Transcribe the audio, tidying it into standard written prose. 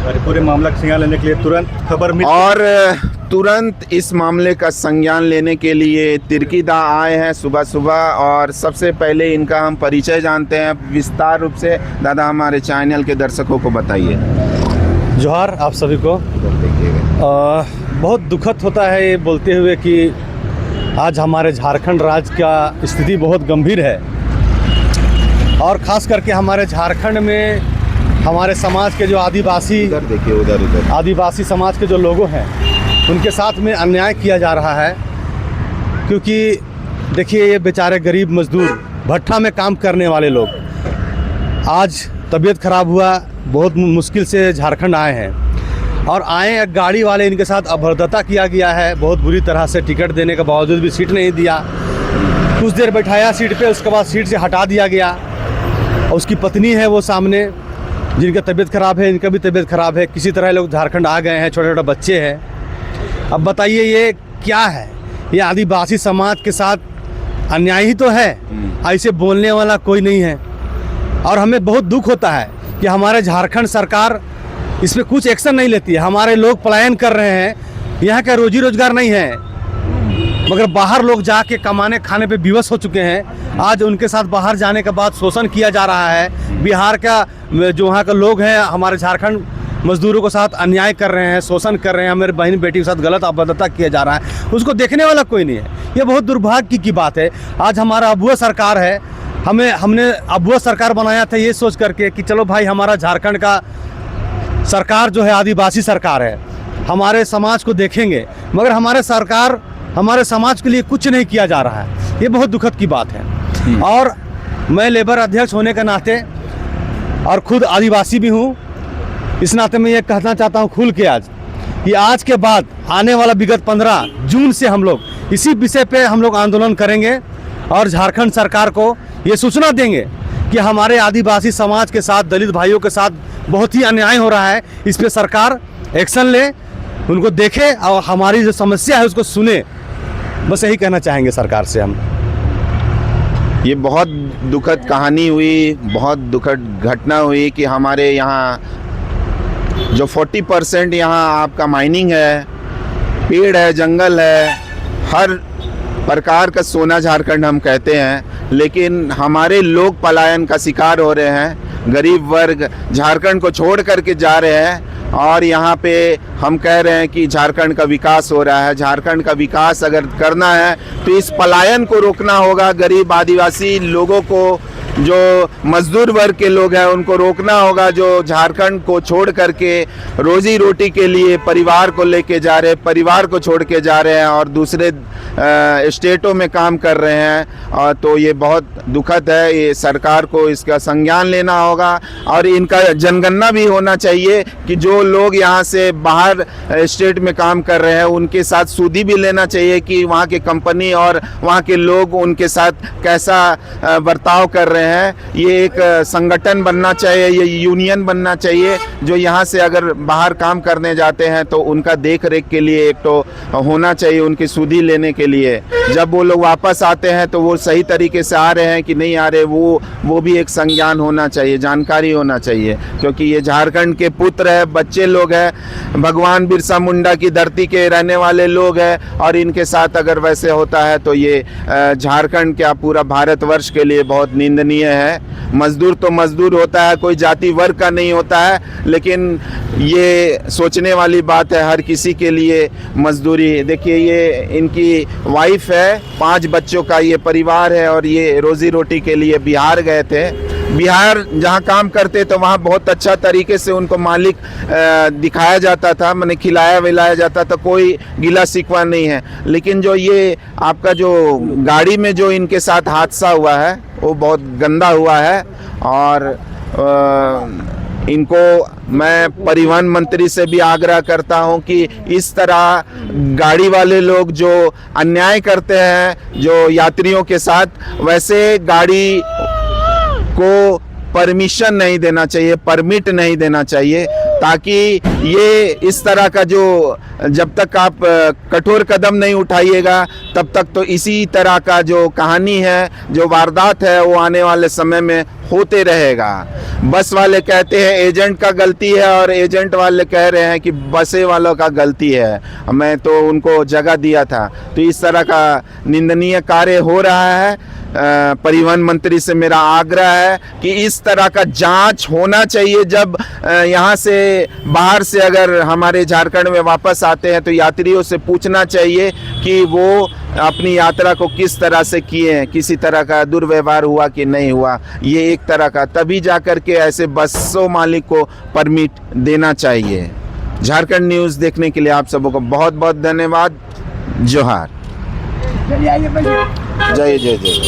और पूरे मामला का संज्ञान लेने के लिए तुरंत खबर मिली और तुरंत इस मामले का संज्ञान लेने के लिए तिर्कीदा आए हैं सुबह सुबह। और सबसे पहले इनका हम परिचय जानते हैं विस्तार रूप से। दादा हमारे चैनल के दर्शकों को बताइए। जोहार आप सभी को। बहुत दुखद होता है ये बोलते हुए कि आज हमारे झारखंड राज्य का स्थिति बहुत गंभीर है, और ख़ास करके हमारे झारखंड में हमारे समाज के जो आदिवासी आदिवासी समाज के जो लोगों हैं उनके साथ में अन्याय किया जा रहा है। क्योंकि देखिए, ये बेचारे गरीब मजदूर भट्ठा में काम करने वाले लोग आज तबीयत ख़राब हुआ, बहुत मुश्किल से झारखंड आए हैं, और आए एक गाड़ी वाले इनके साथ अभद्रता किया गया है बहुत बुरी तरह से। टिकट देने के बावजूद भी सीट नहीं दिया, कुछ देर बैठाया सीट पे, उसके बाद सीट से हटा दिया गया। और उसकी पत्नी है वो सामने, जिनका तबीयत ख़राब है, इनका भी तबीयत ख़राब है। किसी तरह लोग झारखंड आ गए हैं, छोटे छोटे बच्चे हैं। अब बताइए ये क्या है? ये आदिवासी समाज के साथ अन्याय ही तो है। ऐसे बोलने वाला कोई नहीं है, और हमें बहुत दुख होता है कि हमारे झारखंड सरकार इस पर कुछ एक्शन नहीं लेती है। हमारे लोग पलायन कर रहे हैं, यहाँ का रोजी रोजगार नहीं है, मगर बाहर लोग जाके कमाने खाने पे विवश हो चुके हैं। आज उनके साथ बाहर जाने के बाद शोषण किया जा रहा है। बिहार का जो वहाँ का लोग हैं हमारे झारखंड मजदूरों के साथ अन्याय कर रहे हैं, शोषण कर रहे हैं, हमारे बहन बेटी के साथ गलत अभद्रता किया जा रहा है। उसको देखने वाला कोई नहीं है। ये बहुत दुर्भाग्य की बात है। आज हमारा अबुआ सरकार है, हमने अबुआ सरकार बनाया था ये सोच करके कि चलो भाई हमारा झारखंड का सरकार जो है आदिवासी सरकार है, हमारे समाज को देखेंगे, मगर हमारे सरकार हमारे समाज के लिए कुछ नहीं किया जा रहा है। ये बहुत दुखद की बात है। और मैं लेबर अध्यक्ष होने के नाते और खुद आदिवासी भी हूँ, इस नाते मैं ये कहना चाहता हूँ खुल के आज कि आज के बाद आने वाला विगत 15 जून से हम लोग इसी विषय पे हम लोग आंदोलन करेंगे और झारखंड सरकार को ये सूचना देंगे कि हमारे आदिवासी समाज के साथ, दलित भाइयों के साथ बहुत ही अन्याय हो रहा है। इस पे सरकार एक्शन ले, उनको देखे और हमारी जो समस्या है उसको सुने। बस यही कहना चाहेंगे सरकार से हम। ये बहुत दुखद कहानी हुई, बहुत दुखद घटना हुई कि हमारे यहाँ जो 40% यहाँ आपका माइनिंग है, पेड़ है, जंगल है, हर प्रकार का सोना झारखंड हम कहते हैं, लेकिन हमारे लोग पलायन का शिकार हो रहे हैं। गरीब वर्ग झारखंड को छोड़ करके जा रहे हैं, और यहाँ पे हम कह रहे हैं कि झारखंड का विकास हो रहा है। झारखंड का विकास अगर करना है तो इस पलायन को रोकना होगा। गरीब आदिवासी लोगों को, जो मजदूर वर्ग के लोग हैं, उनको रोकना होगा, जो झारखंड को छोड़ करके रोजी रोटी के लिए परिवार को लेके जा रहे हैं, परिवार को छोड़ के जा रहे हैं और दूसरे स्टेटों में काम कर रहे हैं। और तो ये बहुत दुखद है। ये सरकार को इसका संज्ञान लेना होगा, और इनका जनगणना भी होना चाहिए कि जो लोग यहाँ से बाहर स्टेट में काम कर रहे हैं उनके साथ सूदी भी लेना चाहिए कि वहाँ के कंपनी और वहाँ के लोग उनके साथ कैसा बर्ताव कर रहे हैं। ये एक संगठन बनना चाहिए, ये यूनियन बनना चाहिए, जो यहाँ से अगर बाहर काम करने जाते हैं तो उनका देख रेख के लिए एक तो होना चाहिए, उनकी सूदी लेने के लिए। जब वो लोग वापस आते हैं तो वो सही तरीके से आ रहे हैं कि नहीं आ रहे, वो भी एक संज्ञान होना चाहिए, जानकारी होना चाहिए। क्योंकि ये झारखंड के पुत्र है, बच्चे लोग हैं, भगवान बिरसा मुंडा की धरती के रहने वाले लोग हैं, और इनके साथ अगर वैसे होता है तो ये झारखंड क्या पूरा भारतवर्ष के लिए बहुत निंदनीय है। मजदूर तो मजदूर होता है, कोई जाति वर्ग का नहीं होता है, लेकिन ये सोचने वाली बात है हर किसी के लिए मजदूरी। देखिए, ये इनकी वाइफ है, 5 बच्चों का ये परिवार है, और ये रोजी रोटी के लिए बिहार गए थे। बिहार जहाँ काम करते तो वहाँ बहुत अच्छा तरीके से उनको मालिक दिखाया जाता था, मैंने खिलाया विलाया जाता था, कोई गिला शिकवा नहीं है। लेकिन जो ये आपका जो गाड़ी में जो इनके साथ हादसा हुआ है वो बहुत गंदा हुआ है, और इनको मैं परिवहन मंत्री से भी आग्रह करता हूं कि इस तरह गाड़ी वाले लोग जो अन्याय करते हैं जो यात्रियों के साथ, वैसे गाड़ी को परमिशन नहीं देना चाहिए, परमिट नहीं देना चाहिए, ताकि ये इस तरह का जो जब तक आप कठोर कदम नहीं उठाइएगा तब तक तो इसी तरह का जो कहानी है, जो वारदात है, वो आने वाले समय में होते रहेगा। बस वाले कहते हैं एजेंट का गलती है और एजेंट वाले कह रहे हैं कि बसे वालों का गलती है। मैं तो उनको जगह दिया था। तो इस तरह का निंदनीय कार्य हो रहा है। परिवहन मंत्री से मेरा आग्रह है कि इस तरह का जांच होना चाहिए। जब यहाँ से बाहर से अगर हमारे झारखंड में वापस आते हैं तो यात्रियों से पूछना चाहिए कि वो अपनी यात्रा को किस तरह से किए हैं, किसी तरह का दुर्व्यवहार हुआ कि नहीं हुआ। ये एक तरह का, तभी जा कर के ऐसे बसों मालिक को परमिट देना चाहिए। झारखंड न्यूज़ देखने के लिए आप सबों को बहुत बहुत धन्यवाद। जोहार। जय जय जय।